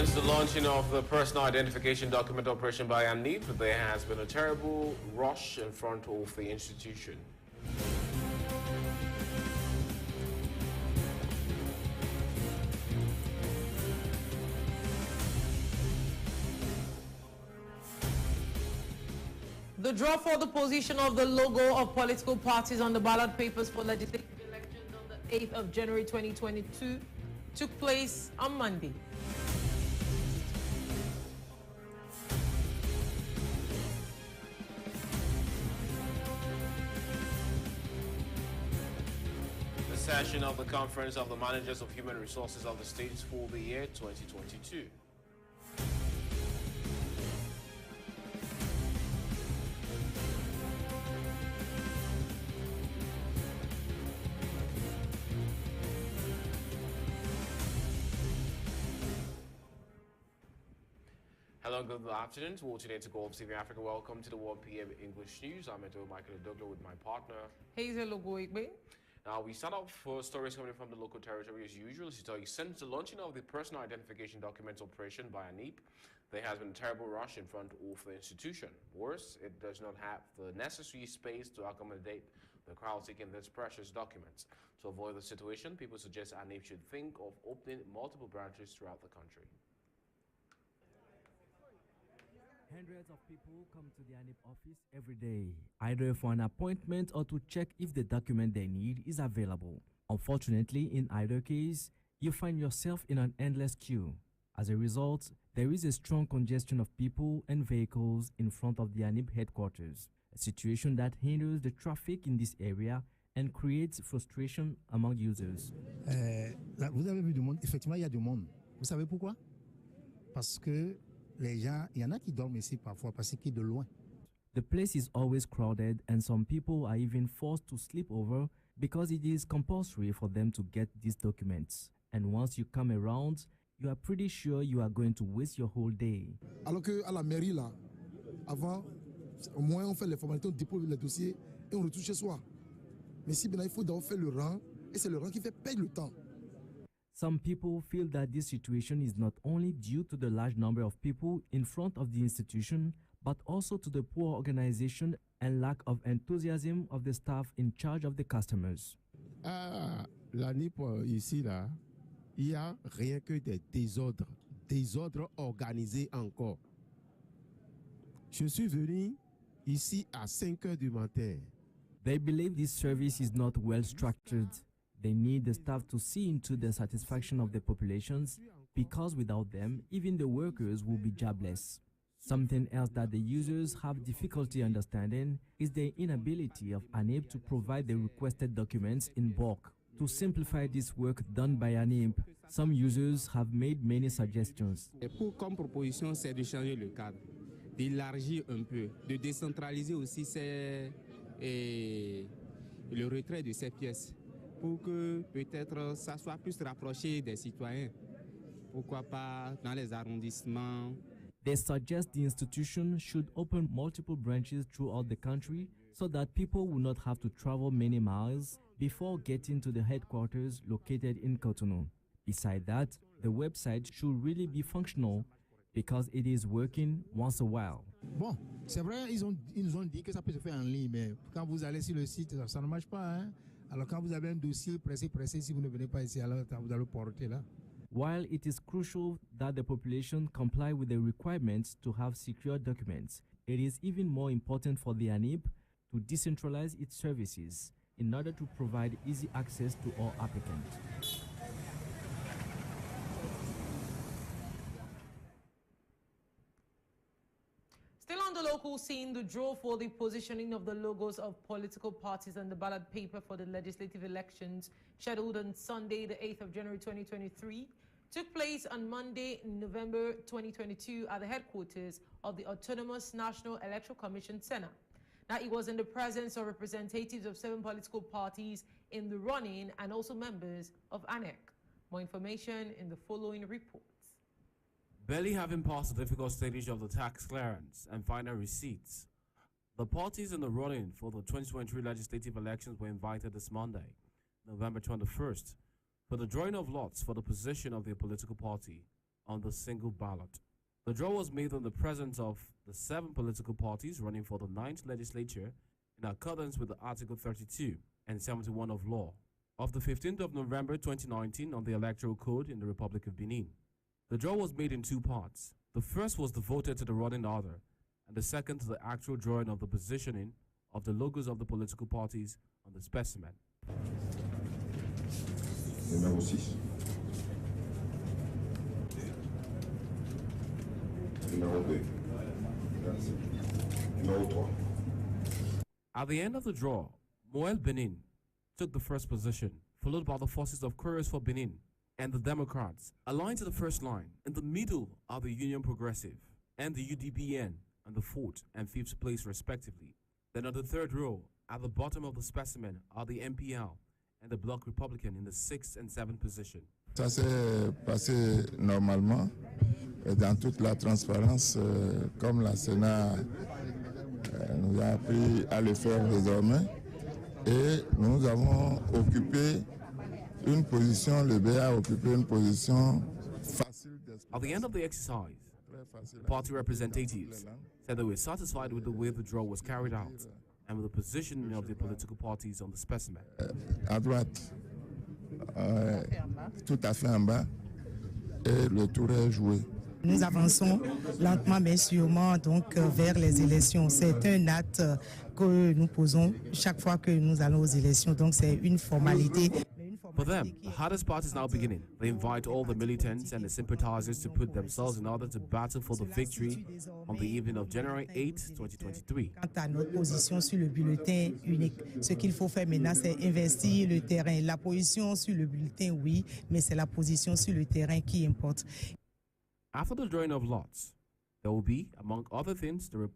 Since the launching of the personal identification document operation by ANIP, there has been a terrible rush in front of the institution. The draw for the position of the logo of political parties on the ballot papers for legislative elections on the 8th of January 2022 took place on Monday. The session of the Conference of the Managers of Human Resources of the States for the year 2022. Hello, good afternoon. We're today to Golfe TV AFRICA. Welcome to the 1 p.m. English News. I'm Metohuey ADOGLO with my partner, Hazel OGOIGBE. Now, we start off for stories coming from the local territory as usual. Since the launching of the personal identification documents operation by ANIP, there has been a terrible rush in front of the institution. Worse, it does not have the necessary space to accommodate the crowd seeking these precious documents. To avoid the situation, people suggest ANIP should think of opening multiple branches throughout the country. Hundreds of people come to the ANIP office every day, either for an appointment or to check if the document they need is available. Unfortunately, in either case, you find yourself in an endless queue. As a result, there is a strong congestion of people and vehicles in front of the ANIP headquarters, a situation that hinders the traffic in this area and creates frustration among users. Vous avez vu du monde? Effectivement, il y a du monde. Vous savez pourquoi? Parce que les gens, il y en a qui dorment ici parfois parce qu'ils sont de loin. The place is always crowded and some people are even forced to sleep over because it is compulsory for them to get these documents. And once you come around, you are pretty sure you are going to waste your whole day. Alors qu'à la mairie, là, avant, au moins on fait les formalités, on dépose les dossiers et on retourne chez soi. Mais si maintenant il faut d'abord faire le rang, et c'est le rang qui fait perdre le temps. Some people feel that this situation is not only due to the large number of people in front of the institution, but also to the poor organization and lack of enthusiasm of the staff in charge of the customers. L'ANIP ici, là, il n'y a rien que des désordres organisés encore. Je suis venu ici à 5 heures du matin. They believe this service is not well structured. They need the staff to see into the satisfaction of the populations, because without them, even the workers will be jobless. Something else that the users have difficulty understanding is the inability of ANIP to provide the requested documents in bulk. To simplify this work done by ANIP, some users have made many suggestions. Comme proposition, c'est de changer le cadre, d'élargir un peu, de décentraliser aussi le retrait de ces pièces, pour que peut-être ça soit plus rapproché des citoyens. Pourquoi pas dans les arrondissements. They suggest the institution should open multiple branches throughout the country so that people will not have to travel many miles before getting to the headquarters located in Cotonou. Besides that, the website should really be functional because it is working once a while. Bon, c'est vrai, ils nous ont dit que ça peut se faire en ligne, mais quand vous allez sur le site, ça ne marche pas, hein? Alors quand vous avez un dossier pressé, si vous ne venez pas ici, alors vous allez le porter là. While it is crucial that the population comply with the requirements to have secure documents, it is even more important for the ANIP to decentralize its services in order to provide easy access to all applicants. Still on the local scene, the draw for the positioning of the logos of political parties on the ballot paper for the legislative elections scheduled on Sunday, the 8th of January 2023, took place on Monday, November 2022 at the headquarters of the Autonomous National Electoral Commission Center. Now, it was in the presence of representatives of 7 political parties in the running and also members of ANEC. More information in the following reports. Barely having passed the difficult stage of the tax clearance and final receipts, the parties in the running for the 2023 legislative elections were invited this Monday, November 21st, for the drawing of lots for the position of their political party on the single ballot. The draw was made in the presence of the 7 political parties running for the 9th legislature in accordance with the Article 32 and 71 of law of the 15th of November 2019 on the Electoral Code in the Republic of Benin. The draw was made in 2 parts. The first was devoted to the running order, and the second to the actual drawing of the positioning of the logos of the political parties on the specimen. Numéro 6. Numéro 2. Numéro 3. At the end of the draw, Moel Benin took the first position, followed by the forces of Courage for Benin and the Democrats, aligned to the first line. In the middle are the Union Progressive and the UDBN on the 4th and 5th place respectively. Then on the 3rd row, at the bottom of the specimen, are the MPL and the Bloc Republican in the 6th and 7th position. Ça s'est passé normalement dans toute la transparence, comme la Sénat nous a appris à le faire désormais. Et nous avons occupé une position, le BA a occupé une position facile d'expression. At the end of the exercise, the party representatives said they were satisfied with the way the draw was carried out and with the positioning of the political parties on the specimen. À droite, tout à fait en bas, et le tour est joué. Nous avançons lentement mais sûrement donc vers les élections. C'est un acte que nous posons chaque fois que nous allons aux élections, donc c'est une formalité. For them, the hardest part is now beginning. They invite all the militants and the sympathizers to put themselves in order to battle for the victory on the evening of January 8, 2023. Quant à notre position sur le bulletin unique, ce qu'il faut faire maintenant, c'est investir le terrain. La position sur le bulletin, oui, mais c'est la position sur le terrain qui importe. After the drawing of lots, there will be, among other things, the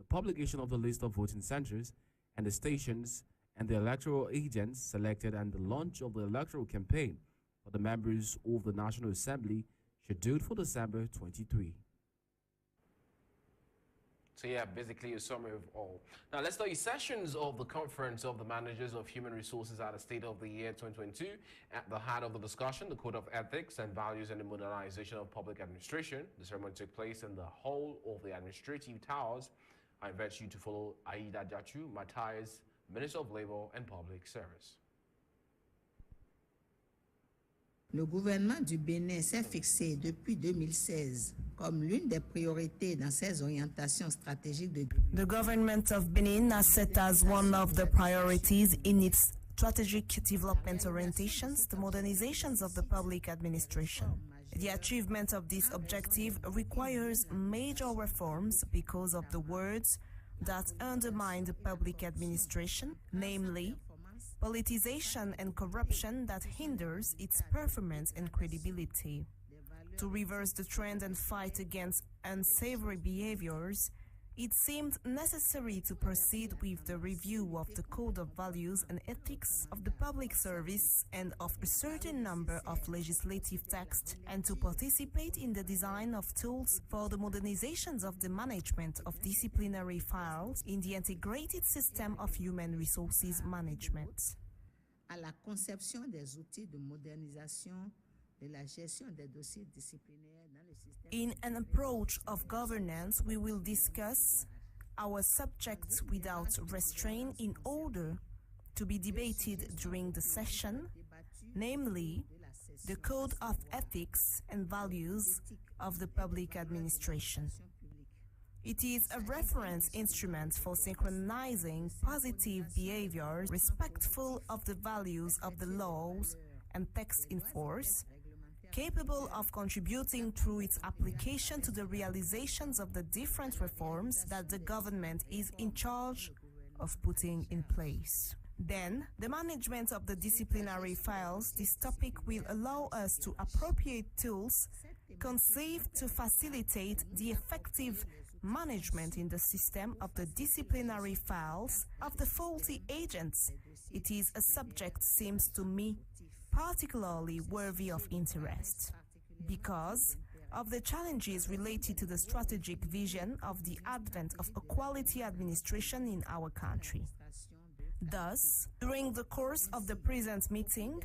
publication of the list of voting centers and the stations and the electoral agents selected and the launch of the electoral campaign for the members of the National Assembly scheduled for December 23. So yeah, basically a summary of all. Now let's study sessions of the Conference of the Managers of Human Resources at the State of the Year 2022. At the heart of the discussion, the Code of Ethics and Values and the Modernization of Public Administration. The ceremony took place in the hall of the administrative towers. I invite you to follow Aïda Diatou, Matthias, Minister of Labour and Public Service. Le gouvernement du Bénin s'est fixé depuis 2016 comme l'une des priorités dans ses orientations stratégiques de développement. The government of Benin has set as one of the priorities in its strategic development orientations the modernizations of the public administration. The achievement of this objective requires major reforms because of the words that undermine the public administration, namely politicization and corruption that hinders its performance and credibility. To reverse the trend and fight against unsavory behaviors, it seemed necessary to proceed with the review of the Code of Values and Ethics of the Public Service and of a certain number of legislative texts, and to participate in the design of tools for the modernizations of the management of disciplinary files in the integrated system of human resources management. À la conception des outils de modernisation de la gestion des dossiers disciplinaires dans le système. In an approach of governance, we will discuss our subjects without restraint in order to be debated during the session, namely the Code of Ethics and Values of the Public Administration. It is a reference instrument for synchronizing positive behaviors respectful of the values of the laws and texts in force, capable of contributing through its application to the realizations of the different reforms that the government is in charge of putting in place. Then, the management of the disciplinary files. This topic will allow us to appropriate tools conceived to facilitate the effective management in the system of the disciplinary files of the faulty agents. It is a subject, seems to me, particularly worthy of interest because of the challenges related to the strategic vision of the advent of a quality administration in our country. Thus, during the course of the present meeting,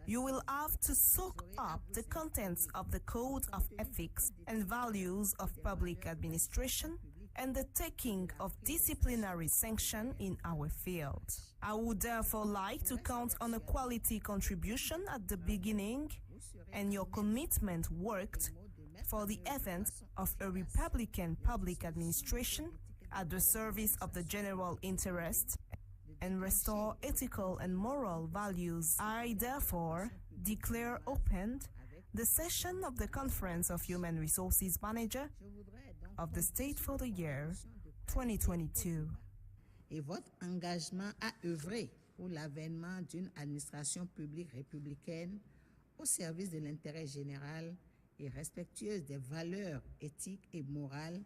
You will have to soak up the contents of the Code of Ethics and Values of Public Administration and the taking of disciplinary sanction in our field. I would therefore like to count on a quality contribution at the beginning and your commitment worked for the event of a Republican public administration at the service of the general interest and restore ethical and moral values. I therefore declare opened the session of the Conference of Human Resources Manager of the State for the year 2022. Et votre engagement à œuvrer pour l'avènement d'une administration publique républicaine au service de l'intérêt général et respectueuse des valeurs éthiques et morales,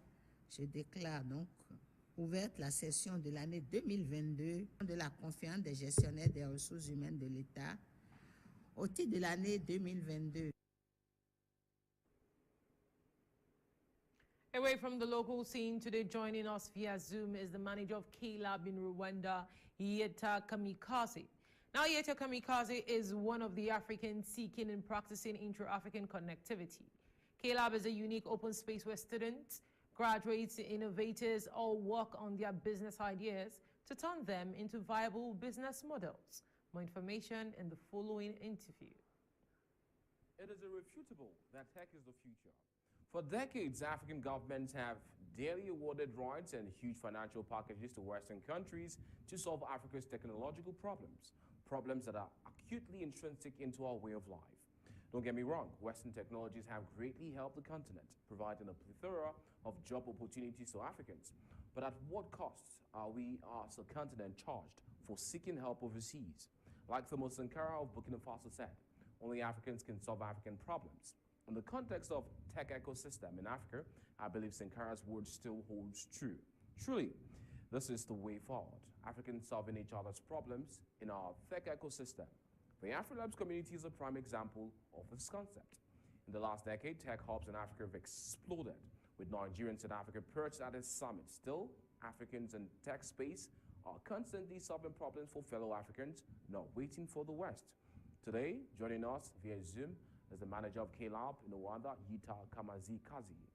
je déclare donc ouverte la session de l'année 2022 de la Conférence des gestionnaires des ressources humaines de l'État au titre de l'année 2022. Away from the local scene, today joining us via Zoom is the manager of K-Lab in Rwanda, Yeta Kamikaze. Now, Yeta Kamikaze is one of the Africans seeking and practicing intra-African connectivity. K-Lab is a unique open space where students, graduates, innovators all work on their business ideas to turn them into viable business models. More information in the following interview. It is irrefutable that tech is the future. For decades, African governments have daily awarded rights and huge financial packages to Western countries to solve Africa's technological problems, problems that are acutely intrinsic into our way of life. Don't get me wrong, Western technologies have greatly helped the continent, providing a plethora of job opportunities to Africans. But at what costs are we as a continent charged for seeking help overseas? Like Thomas Sankara of Burkina Faso said, only Africans can solve African problems. In the context of tech ecosystem in Africa, I believe Sankara's word still holds true. Truly, this is the way forward. Africans solving each other's problems in our tech ecosystem. The AfriLabs community is a prime example of this concept. In the last decade, tech hubs in Africa have exploded, with Nigerians in Africa perched at its summit. Still, Africans in tech space are constantly solving problems for fellow Africans, not waiting for the West. Today, joining us via Zoom is the manager of K-Lab in Rwanda, Yeta Kamikaze.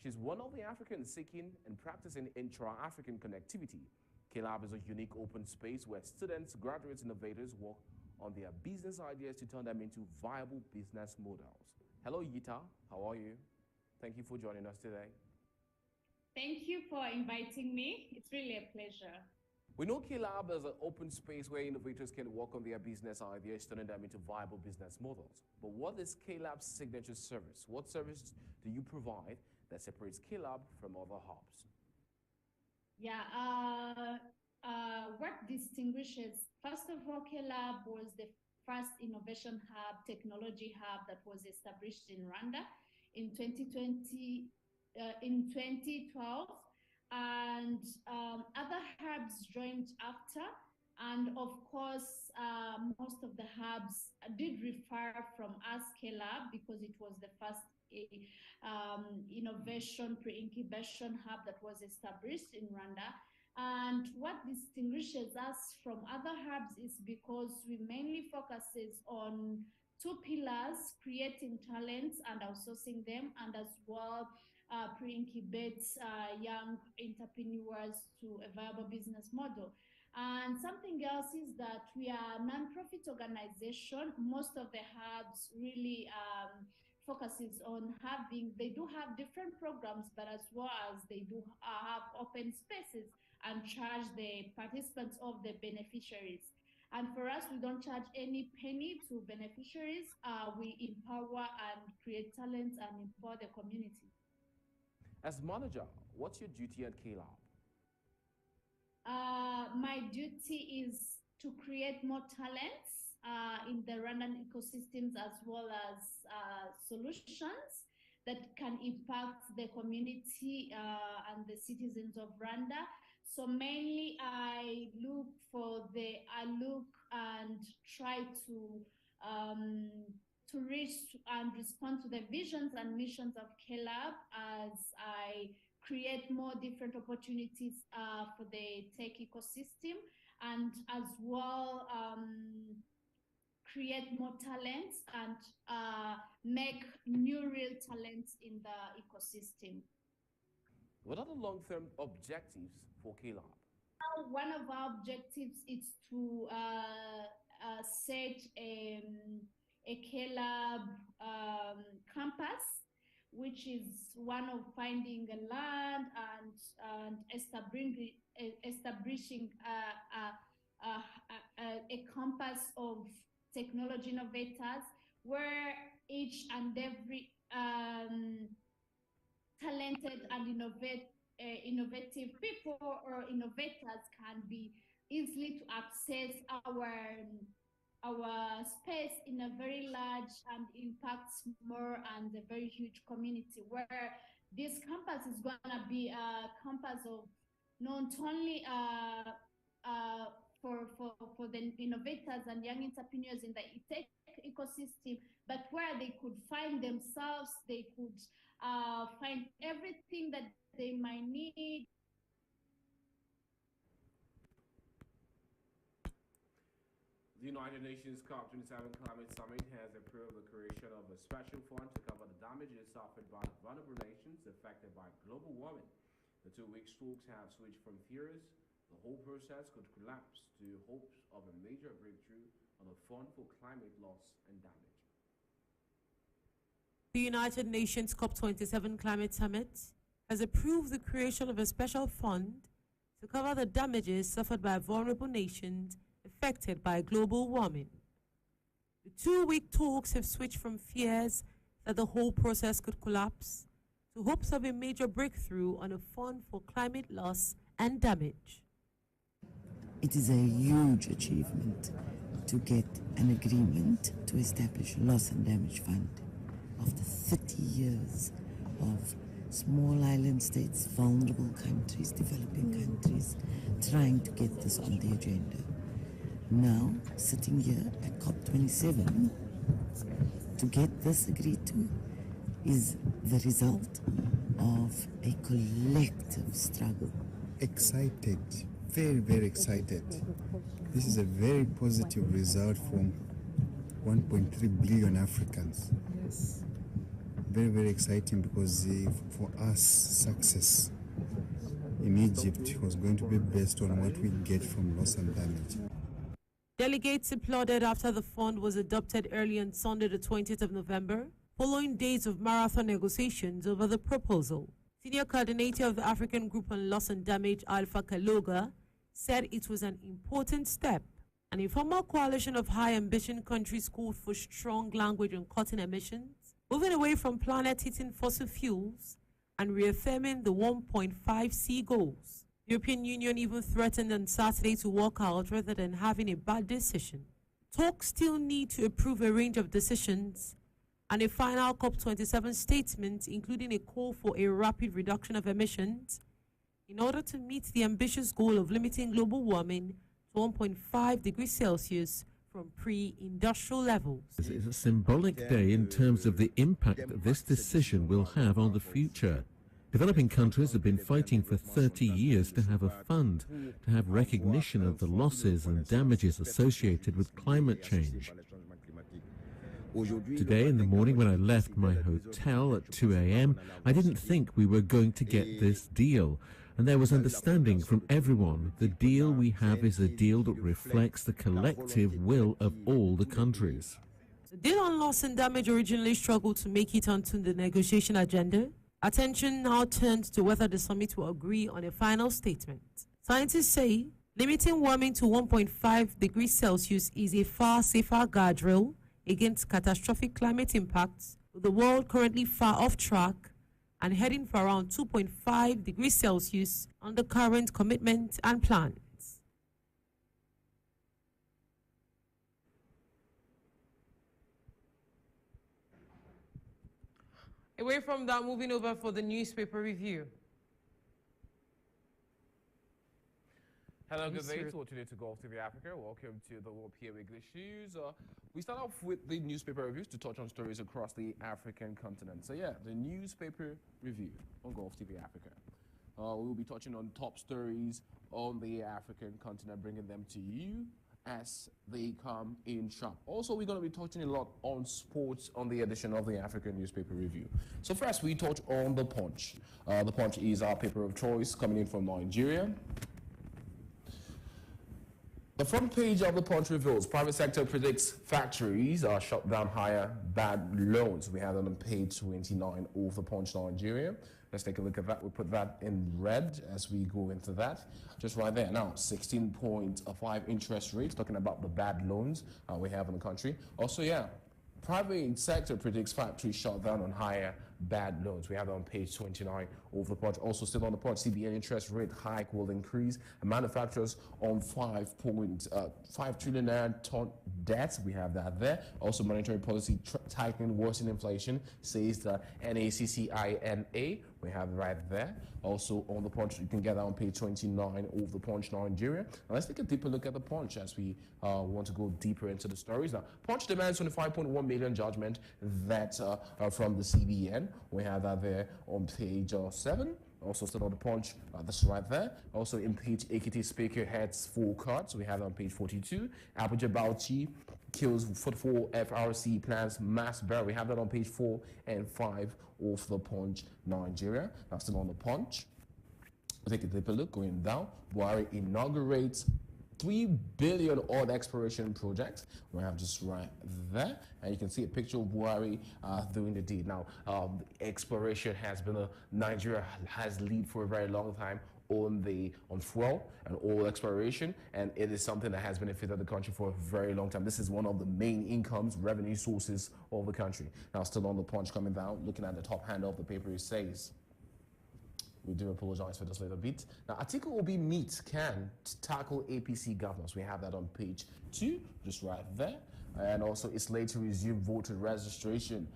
She's one of the Africans seeking and practicing intra-African connectivity. K-Lab is a unique open space where students, graduates, innovators work on their business ideas to turn them into viable business models. Hello, Yeta. How are you? Thank you for joining us today. Thank you for inviting me. It's really a pleasure. We know K-Lab is an open space where innovators can work on their business ideas, turning them into viable business models. But what is K-Lab's signature service? What service do you provide that separates K-Lab from other hubs? Yeah, what distinguishes, first of all, K-Lab was the first innovation hub, technology hub that was established in Rwanda in 2012, and other hubs joined after. And of course, most of the hubs did refer from us K-Lab because it was the first innovation pre-incubation hub that was established in Rwanda. And what distinguishes us from other hubs is because we mainly focuses on two pillars: creating talents and outsourcing them, and as well pre-incubate young entrepreneurs to a viable business model. And something else is that we are a non-profit organization. Most of the hubs really focuses on they do have different programs, but as well as they do have open spaces and charge the participants of the beneficiaries. And for us, we don't charge any penny to beneficiaries. We empower and create talents and empower the community. As manager, what's your duty at K-Lab? My duty is to create more talents in the Rwandan ecosystems, as well as solutions that can impact the community and the citizens of Rwanda. So mainly I look and try to reach and respond to the visions and missions of K-Lab as I create more different opportunities for the tech ecosystem, and as well create more talents and make new real talents in the ecosystem. What are the long-term objectives for KLab? One of our objectives is to set a KLab campus, which is one of finding a land and establishing a campus of technology innovators where each and every talented and innovative people or innovators can be easily to access our space in a very large and impacts more and a very huge community, where this campus is going to be a campus of not only for the innovators and young entrepreneurs in the tech ecosystem, but where they could find themselves, they could find everything that they might need. The United Nations COP27 Climate Summit has approved the creation of a special fund to cover the damages suffered by vulnerable nations affected by global warming. The 2 week talks have switched from fears the whole process could collapse to hopes of a major breakthrough on a fund for climate loss and damage. The United Nations COP27 Climate Summit has approved the creation of a special fund to cover the damages suffered by vulnerable nations affected by global warming. The 2 week talks have switched from fears that the whole process could collapse to hopes of a major breakthrough on a fund for climate loss and damage. It is a huge achievement to get an agreement to establish a loss and damage fund after 30 years of small island states, vulnerable countries, developing countries, trying to get this on the agenda. Now, sitting here at COP27, to get this agreed to is the result of a collective struggle. Excited, very, very excited. This is a very positive result from 1.3 billion Africans. Yes. Very, very exciting because for us, success in Egypt was going to be based on what we get from loss and damage. Delegates applauded after the fund was adopted early on Sunday, the 20th of November, following days of marathon negotiations over the proposal. Senior coordinator of the African Group on Loss and Damage, AFRCA Loga, said it was an important step. An informal coalition of high-ambition countries called for strong language on cutting emissions, moving away from planet-hitting fossil fuels, and reaffirming the 1.5C goals. The European Union even threatened on Saturday to walk out rather than having a bad decision. Talks still need to approve a range of decisions and a final COP27 statement, including a call for a rapid reduction of emissions in order to meet the ambitious goal of limiting global warming to 1.5 degrees Celsius from pre-industrial levels. It's a symbolic day in terms of the impact that this decision will have on the future. Developing countries have been fighting for 30 years to have a fund, to have recognition of the losses and damages associated with climate change. Today in the morning when I left my hotel at 2 a.m., I didn't think we were going to get this deal. And there was understanding from everyone. The deal we have is a deal that reflects the collective will of all the countries. The deal on loss and damage originally struggled to make it onto the negotiation agenda. Attention now turns to whether the summit will agree on a final statement. Scientists say limiting warming to 1.5 degrees Celsius is a far safer guardrail against catastrophic climate impacts, with the world currently far off track and heading for around 2.5 degrees Celsius under current commitment and plans. Away from that, moving over for the newspaper review. Hello, good day to today to Golfe TV Africa. Welcome to the World PM English News. We start off with the newspaper reviews to touch on stories across the African continent. So yeah, the newspaper review on Golfe TV Africa. We will be touching on top stories on the African continent, bringing them to you as they come in sharp. Also, we're going to be touching a lot on sports on the edition of the African Newspaper Review. So first, we touch on The Punch. The Punch is our paper of choice coming in from Nigeria. The front page of The Punch reveals private sector predicts factories are shut down higher bad loans. We have that on page 29 of The Punch Nigeria. Let's take a look at that. We'll put that in red as we go into that. Just right there. Now, 16.5 interest rates, talking about the bad loans we have in the country. Also, yeah, private sector predicts factories shut down on higher bad loans. We have that on page 29 of The Punch. Also, still on The Punch, CBN interest rate hike will increase. Manufacturers on 5.5 trillion naira ton debt. We have that there. Also, monetary policy tightening worsen inflation, says the NACCINA. We have it right there. Also on The Punch, you can get that on page 29 of The Punch Nigeria. Now let's take a deeper look at The Punch as we want to go deeper into the stories. Now, Punch demands 25.1 million judgment that from the CBN. We have that there on page 7. Also still on The Punch, this is right there. Also in page AKT Speaker heads 4 cards. We have it on page 42. Abuja Bauchi kills football FRC plans mass burial. We have that on page 4 and 5 of The Punch Nigeria. Now still on The Punch. Take a deeper look going down. Buhari inaugurates 3 billion odd exploration project. We have just right there, and you can see a picture of Buhari doing the deed. Now, exploration has been Nigeria has lead for a very long time on fuel and oil exploration, and it is something that has benefited the country for a very long time. This is one of the main incomes, revenue sources of the country. Now, still on The Punch coming down, looking at the top hand of the paper, it says, we do apologize for this little bit. Now, Atiku Obi meets can tackle APC governors. We have that on page 2, just right there. And also, it's late to resume voter registration.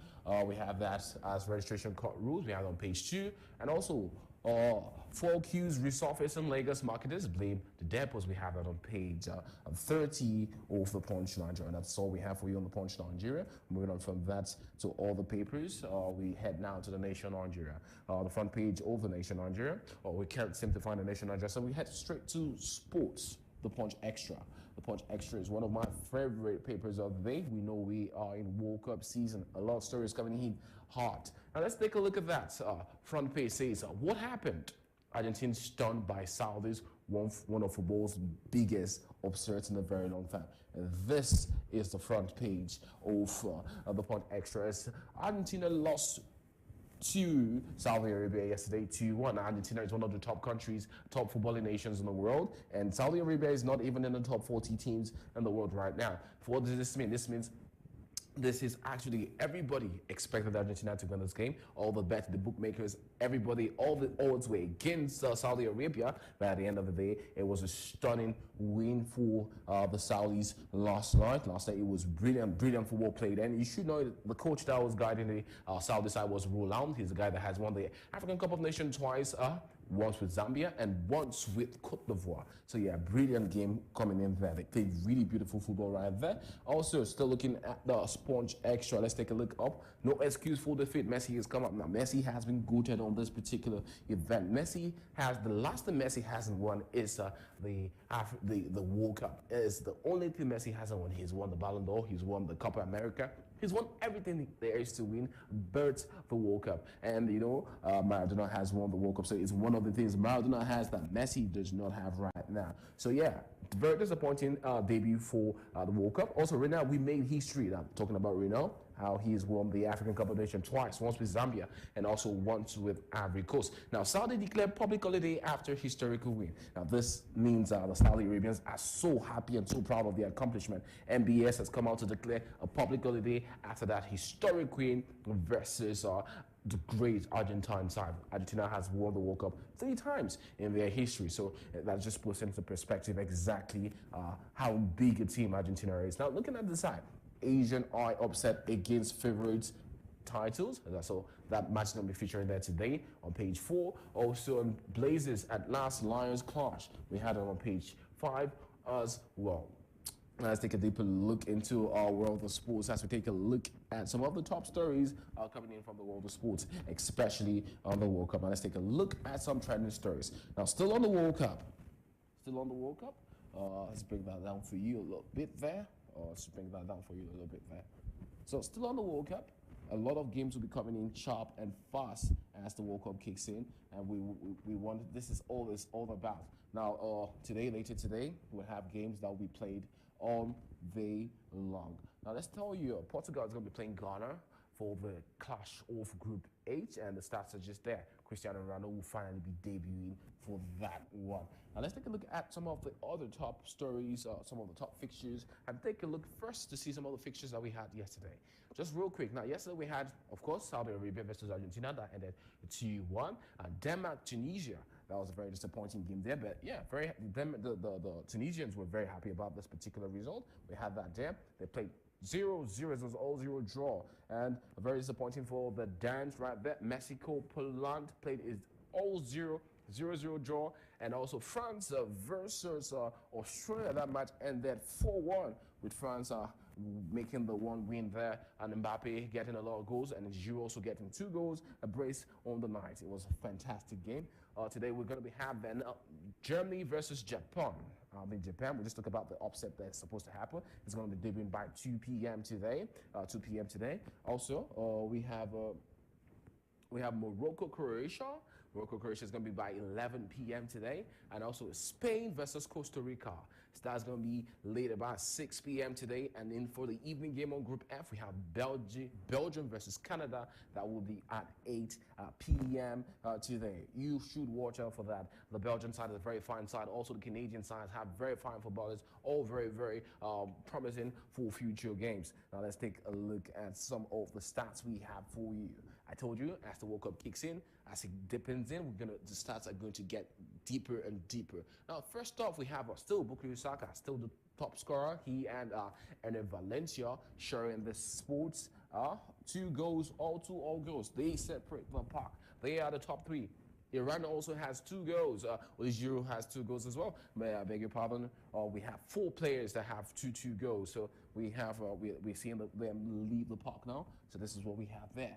We have that as registration court rules. We have it on page 2. And also, 4 queues resurface in Lagos. Marketers blame the depots. We have that on page 30 of The Punch Nigeria. And that's all we have for you on The Punch Nigeria. Moving on from that to all the papers, we head now to the Nation Nigeria. The front page of the Nation Nigeria. We can't seem to find the Nation Nigeria, so we head straight to sports. The Punch Extra. The Punch Extra is one of my favorite papers of the day. We know we are in World Cup season. A lot of stories coming in hot. Now let's take a look at that. Front page says, what happened? Argentina stunned by Saudis, one of football's biggest upsets in a very long time. And this is the front page of The Punch Extra. Argentina lost to Saudi Arabia yesterday 2-1. Argentina is one of the top countries, top footballing nations in the world, and Saudi Arabia is not even in the top 40 teams in the world right now. What does this mean? This means this is actually everybody expected Argentina to win this game. All the bets, the bookmakers, everybody, all the odds were against Saudi Arabia. But at the end of the day, it was a stunning win for the Saudis last night. Last night, it was brilliant football played. And you should know the coach that was guiding the Saudi side was Roland. He's the guy that has won the African Cup of Nations twice. Once with Zambia and once with Cote d'Ivoire. So yeah, brilliant game coming in there. They played really beautiful football right there. Also, still looking at the Punch Extra. Let's take a look up. No excuse for defeat. Messi has come up now. Messi has been goated on this particular event. Messi has, the last thing Messi hasn't won is the World Cup. It's the only thing Messi hasn't won. He's won the Ballon d'Or. He's won the Copa America. He's won everything there is to win, but the World Cup. And, you know, Maradona has won the World Cup. So it's one of the things Maradona has that Messi does not have right now. So, yeah, very disappointing debut for the World Cup. Also, right now, we made history. I'm talking about Renault, how he's won the African Cup of Nations twice, once with Zambia and also once with Ivory Coast. Now, Saudi declared public holiday after historical win. Now, this means the Saudi Arabians are so happy and so proud of their accomplishment. MBS has come out to declare a public holiday after that historic win versus the great Argentine side. Argentina has won the World Cup 3 times in their history. So that just puts into perspective exactly how big a team Argentina is. Now, looking at the side, Asian Eye upset against favorites titles. So that match is going to be featuring there today on page 4. Also on Blazers at last Lions clash. We had it on page 5 as well. Let's take a deeper look into our world of sports as we take a look at some of the top stories coming in from the world of sports, especially on the World Cup. Now let's take a look at some trending stories. Now, still on the World Cup. Let's break that down for you a little bit there. So still on the World Cup, a lot of games will be coming in sharp and fast as the World Cup kicks in, and we want, this is all it's all about. Now, later today, we'll have games that will be played all day long. Now, let's tell you, Portugal is going to be playing Ghana for the clash of Group H, and the stats are just there. Cristiano Ronaldo will finally be debuting for that one. Now, let's take a look at some of the other top stories, some of the top fixtures, and take a look first to see some of the fixtures that we had yesterday. Just real quick. Now, yesterday we had, of course, Saudi Arabia versus Argentina. That ended 2-1. Denmark, Tunisia. That was a very disappointing game there, but yeah, the Tunisians were very happy about this particular result. We had that there. They played 0-0, it was all 0 draw, and very disappointing for the Danes right there. Mexico, Poland played is all 0-0 draw, and also France versus Australia. That match ended 4-1 with France making the one win there, and Mbappe getting a lot of goals, and Giroud also getting 2 goals, a brace on the night. It was a fantastic game. Today we're going to be having Germany versus Japan. In Japan, we just talk about the upset that's supposed to happen. It's going to be debuting by 2 p.m. today. Also, we have Morocco, Croatia. Morocco-Croatia is going to be by 11 p.m. today. And also Spain versus Costa Rica. So that's going to be later by 6 p.m. today. And then for the evening game on Group F, we have Belgium versus Canada. That will be at 8 p.m. today. You should watch out for that. The Belgian side is a very fine side. Also, the Canadian side have very fine footballers. All very, very promising for future games. Now, let's take a look at some of the stats we have for you. I told you, as the World Cup kicks in, as it depends in, the stats are going to get deeper and deeper. Now, first off, we have still Bukayo Saka, still the top scorer. He and Valencia sharing the sports. 2 goals, all goals. They separate the park. They are the top 3. Iran also has 2 goals. Giroud has 2 goals as well. May I beg your pardon? We have 4 players that have 2 goals. So we have we're seeing them leave the park now. So this is what we have there.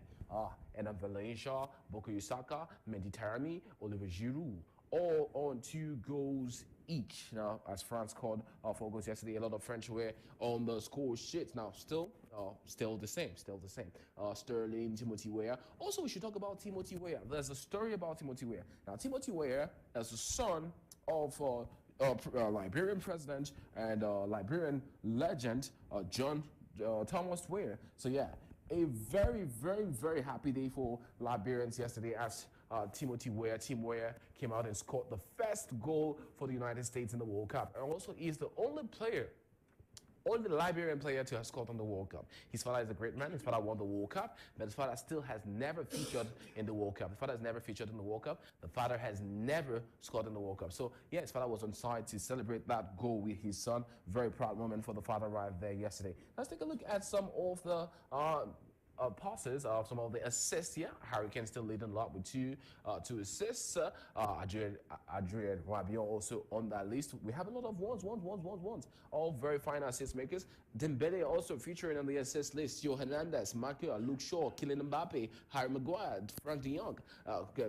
And then Valencia, Bukayo Saka, Mehdi Taremi, Oliver Giroud, all on 2 goals each. Now, as France called 4 goals yesterday, a lot of French were on the score sheet. Now, still the same. Sterling, Timothy Weah. Also, we should talk about Timothy Weah. There's a story about Timothy Weah. Now, Timothy Weah is the son of Liberian president and Liberian legend John Thomas Weah. So yeah, a very, very, very happy day for Liberians yesterday as Tim Weah came out and scored the first goal for the United States in the World Cup. And also, he's the only Liberian player to have scored on the World Cup. His father is a great man. His father won the World Cup, but his father still has never featured in the World Cup. His father has never featured in the World Cup. The father has never scored in the World Cup. So, yeah, his father was on side to celebrate that goal with his son. Very proud moment for the father right there yesterday. Let's take a look at some of the passes, some of the assists here. Harry Kane still leading a lot with 2 assists. Adrien Rabiot also on that list. We have a lot of ones. All very fine assist makers. Dembele also featuring on the assist list. Theo Hernandez, Marquez, Luke Shaw, Kylian Mbappe, Harry Maguire, Frank de Jong,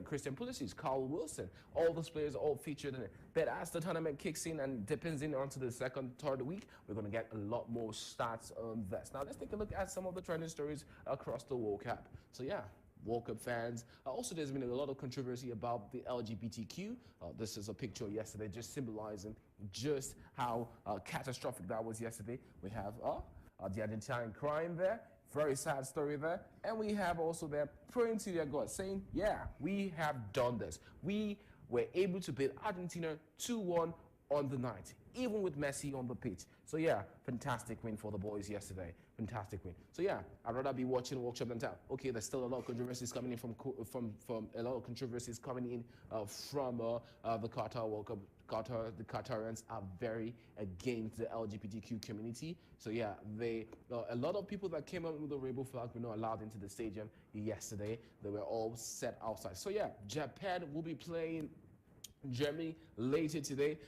Christian Pulisic, Carl Wilson. All those players all featured in it. But as the tournament kicks in and depends in onto the 2nd, 3rd week, we're going to get a lot more stats on this. Now, let's take a look at some of the trending stories across the World Cup. So, yeah, World Cup fans. Also, there's been a lot of controversy about the LGBTQ. This is a picture yesterday just symbolizing just how catastrophic that was yesterday. We have the Argentine crying there. Very sad story there. And we have also them praying to their God, saying, yeah, we have done this. We were able to beat Argentina 2-1 on the night, even with Messi on the pitch. So yeah, fantastic win for the boys yesterday. Fantastic win. So yeah, I'd rather be watching Workshop than tell. Okay, there's still a lot of controversies coming in from a lot of controversies coming in from the Qatar World Cup. The Qatarians are very against the LGBTQ community. So yeah, a lot of people that came out with the rainbow flag were not allowed into the stadium yesterday. They were all set outside. So yeah, Japan will be playing Germany later today.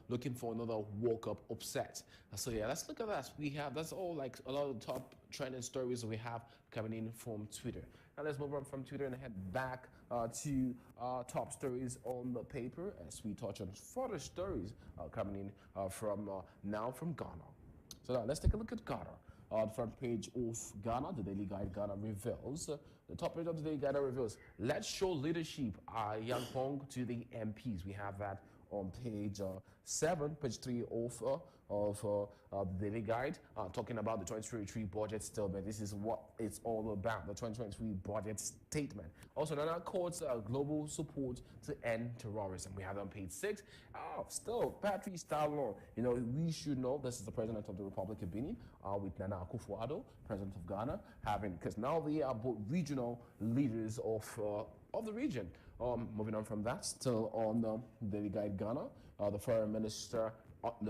Looking for another World Cup upset. So yeah, let's look at that. That's all like a lot of the top trending stories we have coming in from Twitter. Now let's move on from Twitter and head back to top stories on the paper as we touch on further stories coming in from Ghana. So now let's take a look at Ghana. The front page of Ghana, the Daily Guide Ghana reveals. The top page of the Daily Guide reveals, let's show leadership, Yang Pong to the MPs. We have that on page 7, page 3 of the Daily Guide, talking about the 2023 budget statement. This is what it's all about, the 2023 budget statement. Also, Nana quotes global support to end terrorism. We have it on page 6. Still, Patrice Talon. You know, we should know this is the President of the Republic of Benin, with Nana Akufo-Addo, President of Ghana, because now they are both regional leaders of the region. Moving on from that, still on the Daily Guide Ghana, the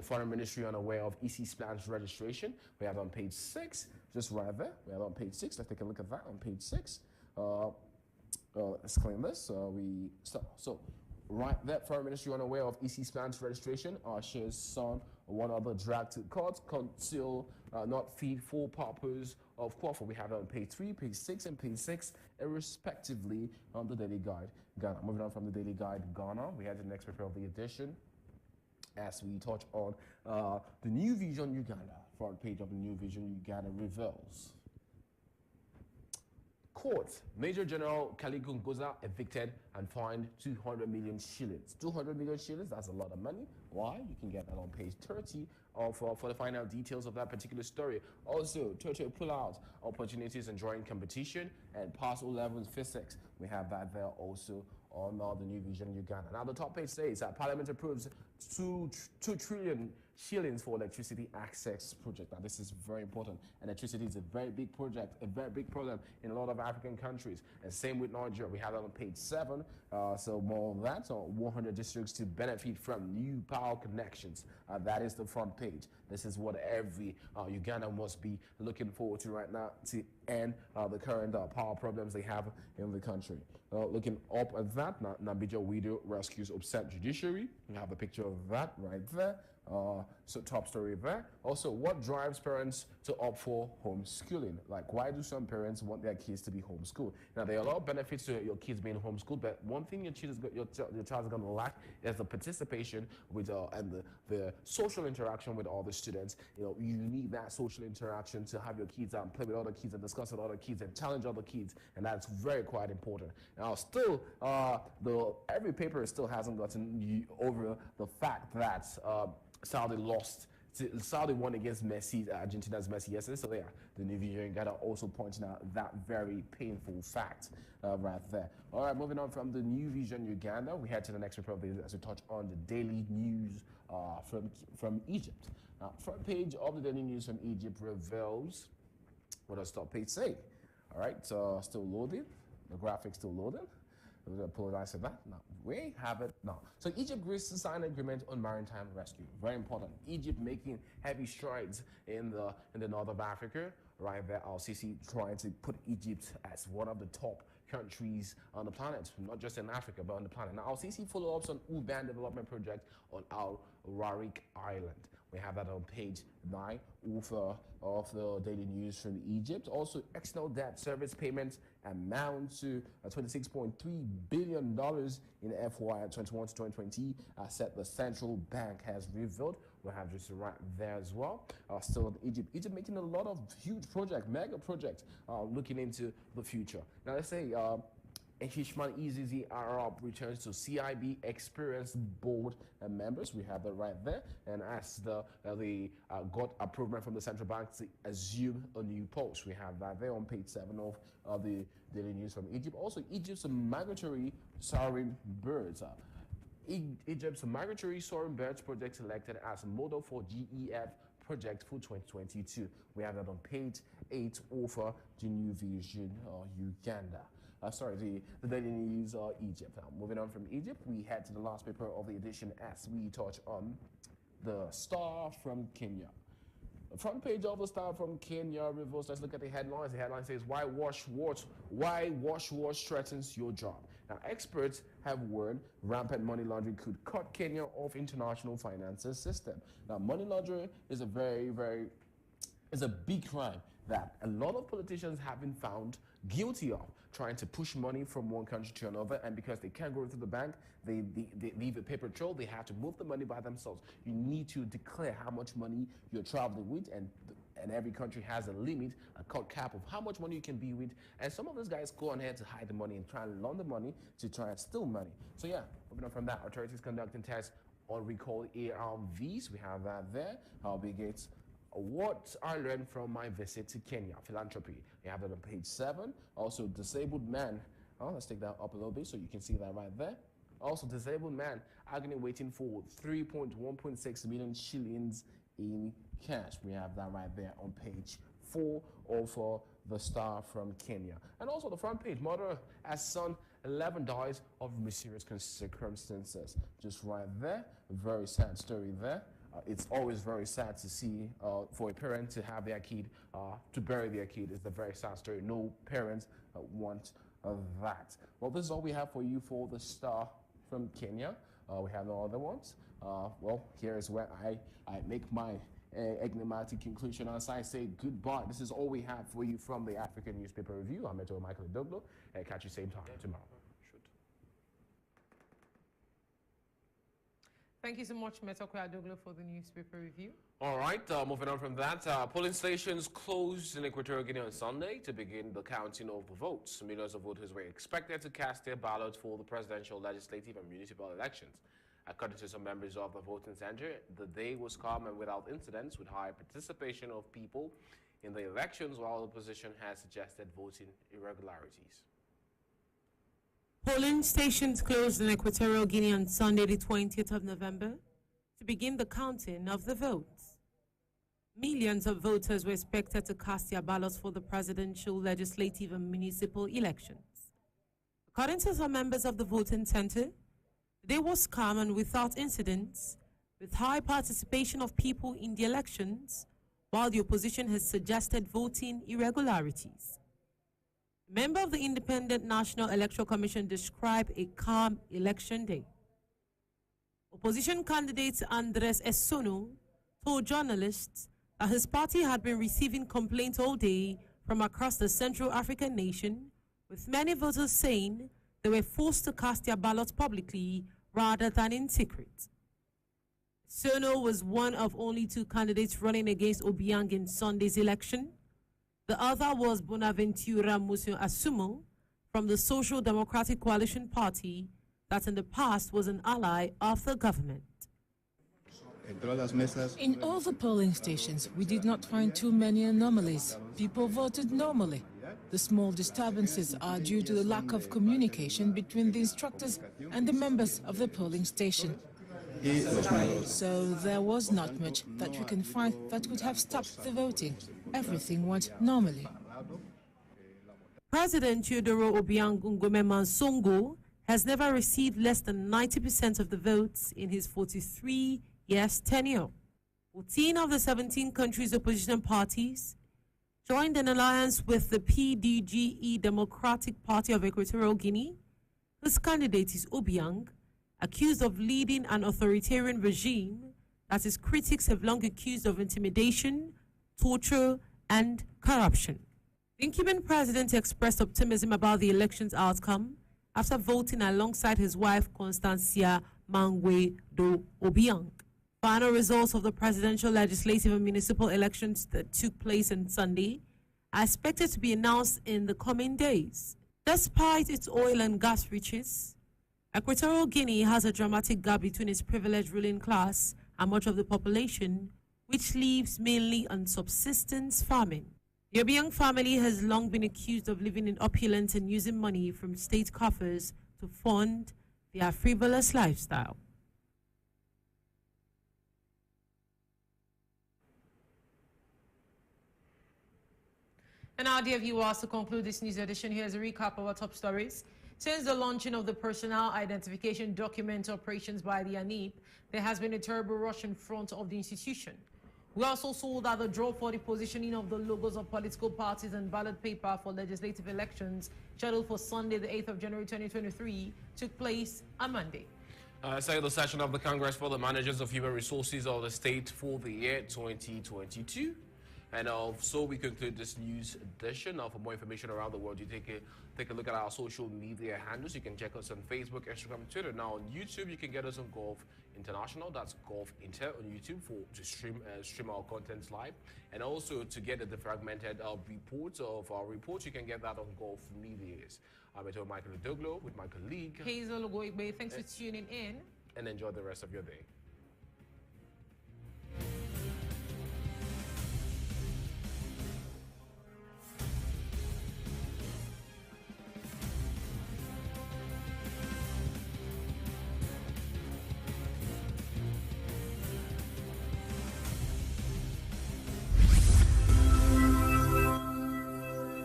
Foreign Ministry unaware of EC's plans registration. We have on page 6, just right there. We have on page 6. Let's take a look at that on page 6. Let's claim this. So right there, Foreign Ministry unaware of EC's plans registration. Shares son, one other dragged to court, conceal not feed full purpose of quaffle. We have it on page 3, page 6, and page 6, respectively, on the Daily Guide Ghana. Moving on from the Daily Guide Ghana, we have the next paper of the edition as we touch on the New Vision Uganda. Front page of the New Vision Uganda reveals. Court, Major General Kaligun Goza evicted and fined 200 million shillings. 200 million shillings, that's a lot of money. Why? You can get that on page 30 for the final details of that particular story. Also, Toto pull out opportunities in drawing competition and pass O-level in physics. We have that there also on the New Vision Uganda. Now, the top page says that Parliament approves 2 trillion shillings for electricity access project. Now, this is very important. Electricity is a very big project, a very big problem in a lot of African countries. And same with Nigeria. We have that on page 7. So more of that. So 100 districts to benefit from new power connections. That is the front page. This is what every Uganda must be looking forward to right now to end the current power problems they have in the country. Looking up at that, Nambija Widow rescues upset judiciary. We have a picture of that right there. So top story there. Also, what drives parents to opt for homeschooling? Like, why do some parents want their kids to be homeschooled? Now, there are a lot of benefits to your kids being homeschooled, but one thing your child is going to lack is the participation with and the social interaction with other students. You know, you need that social interaction to have your kids play with other kids and discuss with other kids and challenge other kids, and that's very quite important. Now, still, every paper still hasn't gotten over the fact that Saudi won against Messi, Argentina's Messi yesterday. So yeah, the New Vision Uganda also pointing out that very painful fact right there. All right, moving on from the New Vision Uganda, we head to the next report as we touch on the daily news from Egypt. Now, front page of the daily news from Egypt reveals what does top page say? All right, still loading. The graphics still loading. I'm going to apologize for that. Now, we have it now. So Egypt agrees to sign an agreement on maritime rescue. Very important. Egypt making heavy strides in the north of Africa. Right there, Al-Sisi trying to put Egypt as one of the top countries on the planet, not just in Africa, but on the planet. Now, Al-Sisi follow-ups on Uban development project on Al-Rarik Island. We have that on page 9 of the daily news from Egypt. Also, external debt service payments amount to $26.3 billion in FY 21 to 2020, said the central bank has revealed. We'll have just right there as well. Still in Egypt making a lot of huge projects, mega projects, looking into the future. Now, let's say Hishman Izizi Arab returns to CIB experienced board members. We have that right there. And as they got approval from the central bank to assume a new post, we have that there on page 7 of the daily news from Egypt. Also, Egypt's migratory soaring birds. Egypt's migratory soaring birds project selected as model for GEF project for 2022. We have that on page 8 over the New Vision Uganda. The daily news Egypt. Now, moving on from Egypt, we head to the last paper of the edition as we touch on the Star from Kenya. The front page of the Star from Kenya reveals. Let's look at the headlines. The headline says, Why wash threatens your job. Now, experts have warned rampant money laundering could cut Kenya off international finances system. Now, money laundering is a big crime that a lot of politicians have been found guilty of trying to push money from one country to another, and because they can't go through the bank, they leave a paper trail. They have to move the money by themselves. You need to declare how much money you're traveling with, and every country has a limit, a cut cap of how much money you can be with. And some of those guys go on ahead to hide the money and try and launder money to try and steal money. So yeah, moving on from that, authorities conducting tests on recalled ARVs. We have that there. How big it's. What I learned from my visit to Kenya, philanthropy. We have it on page 7. Also, disabled man. Oh, let's take that up a little bit so you can see that right there. Also, disabled man agony waiting for 1.6 million shillings in cash. We have that right there on page 4, or the Star from Kenya. And also the front page, mother as son 11 dies of mysterious circumstances. Just right there, very sad story there. It's always very sad to see for a parent to have their kid, to bury their kid. It's a very sad story. No parents want that. Well, this is all we have for you for the Star from Kenya. We have no other ones. Well, here is where I make my enigmatic conclusion as I say goodbye. This is all we have for you from the African Newspaper Review. I'm Metohuey ADOGLO. Catch you same time tomorrow. Thank you so much, Metohuey ADOGLO, for the newspaper review. All right, moving on from that, polling stations closed in Equatorial Guinea on Sunday to begin the counting of the votes. Millions of voters were expected to cast their ballots for the presidential, legislative, and municipal elections. According to some members of the voting center, the day was calm and without incidents, with high participation of people in the elections, while the opposition has suggested voting irregularities. Polling stations closed in Equatorial Guinea on Sunday, the 20th of November, to begin the counting of the votes. Millions of voters were expected to cast their ballots for the presidential, legislative, and municipal elections. According to some members of the voting center, the day was calm and without incidents, with high participation of people in the elections, while the opposition has suggested voting irregularities. A member of the Independent National Electoral Commission described a calm election day. Opposition candidate Andres Essono told journalists that his party had been receiving complaints all day from across the Central African nation, with many voters saying they were forced to cast their ballots publicly rather than in secret. Essono was one of only 2 candidates running against Obiang in Sunday's election. The other was Bonaventura Musu Asumo from the Social Democratic Coalition Party that in the past was an ally of the government. In all the polling stations, we did not find too many anomalies. People voted normally. The small disturbances are due to the lack of communication between the instructors and the members of the polling station. So there was not much that we can find that could have stopped the voting. Everything went normally. President Teodoro Obiang Nguema Songo has never received less than 90% of the votes in his 43 years tenure. 14 of the 17 countries' opposition parties joined an alliance with the PDGE Democratic Party of Equatorial Guinea, whose candidate is Obiang, accused of leading an authoritarian regime that his critics have long accused of intimidation, torture, and corruption. The incumbent president expressed optimism about the election's outcome after voting alongside his wife, Constancia Mangwe do Obiang. Final results of the presidential, legislative, and municipal elections that took place on Sunday are expected to be announced in the coming days. Despite its oil and gas riches, Equatorial Guinea has a dramatic gap between its privileged ruling class and much of the population, which lives mainly on subsistence farming. The Obiang family has long been accused of living in opulence and using money from state coffers to fund their frivolous lifestyle. And now, dear viewers, to conclude this news edition, here's a recap of our top stories. Since the launching of the Personal Identification Document operations by the ANIP, there has been a terrible rush in front of the institution. We also saw that the draw for the positioning of the logos of political parties and ballot paper for legislative elections, scheduled for Sunday, the 8th of January 2023, took place on Monday. The session of the Congress for the Managers of Human Resources of the State for the year 2022 And so we conclude this news edition. For more information around the world, you take a look at our social media handles. You can check us on Facebook, Instagram, Twitter. Now on YouTube, you can get us on Golfe International. That's Golfe Inter on YouTube to stream our contents live, and also to get the fragmented reports of our reports. You can get that on Golfe Medias. I'm Metohuey with my colleague Hazel OGOIGBE. Thanks for tuning in, and enjoy the rest of your day.